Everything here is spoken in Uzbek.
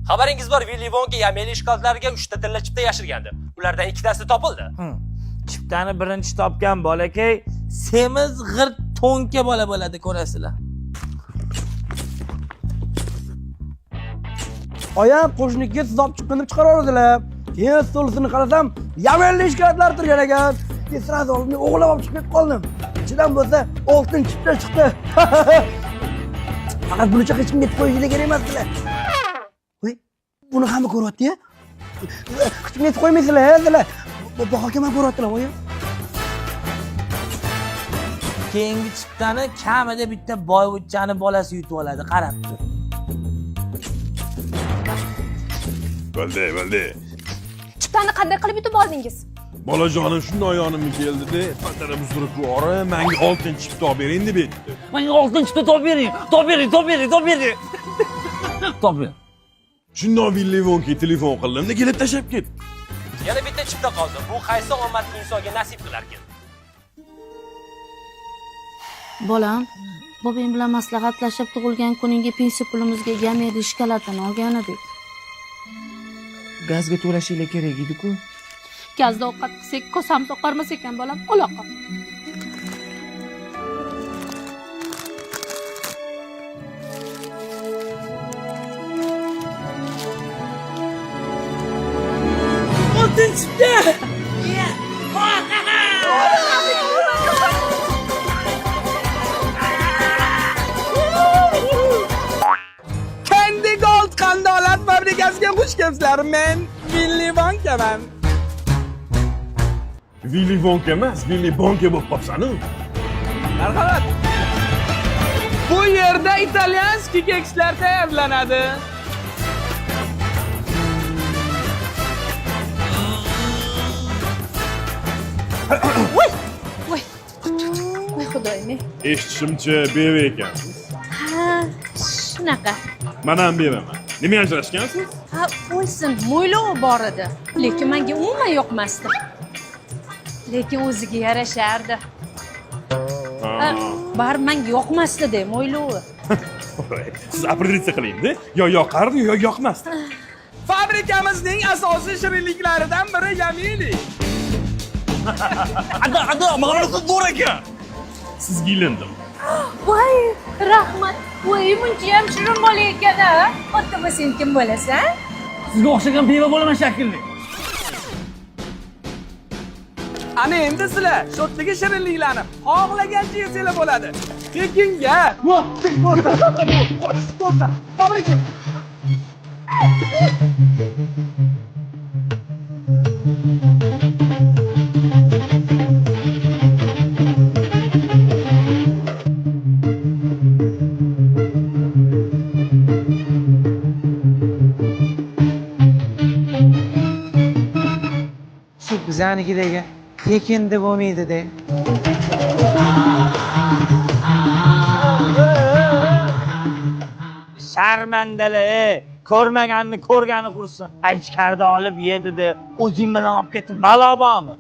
Xabaringiz bor, Willy Wonka yameli shkolatlarga 3 ta tilla chipta yashirgandi. Ulardan 2 tasi topildi. Chiptani birinchi topgan bolakay semiz g'irt to'nka bola bo'ladi, ko'rasizlar. Oyam qo'shniga siz olib chiqqan deb chiqaraverdilar. Keyin stolisini qarasam, yamelli shkolatlar turgan ekan. Keyin sirasi olib o'g'lab olib chiqib qoldim. Ichidan bo'lsa oltin chipta chiqdi. Faqat bunicha hech kimga qo'yishga kerak emasdilar. Voy, buni hamma ko'ryapti-ya. Hech kimga qo'ymaysizlar, sizlar. Bu hokimlar ko'ryaptilar, voy. Keyingi chiptani kamida bitta boyvuchchani bolasi yutib oladi, qarab tur. Bo'ldi. Chiptani qanday qilib yutib oldingiz? Bolajonim shunday yonimga keldida, patara buzdirib yuborib, menga oltin chipta olib bering deb aytdi. Menga oltin chipta topib bering. Top bering. Shunday Willy Wonka telefon qildimda kelib tashab ketdi. Yana bitta chipta qoldi. Bu qaysi omadli insonga nasib qilarkan? Bolam, bobong bilan maslahatlashib tug'ilgan kuningga pensiya pulimizga jamiyat shkolatini olgan edik. Gazga to'lashinglar kerak edi-ku. Gazda ovqat qilsak, kosamiz oqarmas ekan bolam, uloqa. Oltin chipta! Candy Gold qandolat fabrikasiga xush kelibsizlar. Men Willy Wonkaman. Willy Wonka emas, Willy Bonka bo'lib qolsan-ku. Marhamat. Bu yerda italyanskiy kekslar tayyorlanadi. Voy xudoyim. Eshitishimcha beva ekansiz. Ha, shunaqa. Men ham bevaman. Nima ajrashgansiz? Ha, qo'ysin, mo'ylovi bor edi. Lekin menga umuman yoqmasdi. Lekin o'ziga yarashardi. Bar menga yoqmasdi-da mo'ylovi. Siz operatsiya qiling-da. Yo yoqardi, yo yoqmasdi. Fabrikamizning asosiy shirinliklaridan biri yamili. Ada, ma'lumot bor ekan. Sizga ilindim. Voy, rahmat. Voy, buncha ham shirin bola ekan-a. Otda sen kim bo'lasan? Sizga o'xshagan beva bo'laman shakilli. Ana endi sizlar sho'tdagi shirinliklarni xohlagancha yesanglar bo'ladi. Tekinga. Fabrika. Shu bizanikidagi tekinda bo'lmaydi-da. Sharmandalar, ko'rmaganni ko'rgani qursin. Ichkarida olib yedi-da, o'zing bilan olib ketib balo bormi?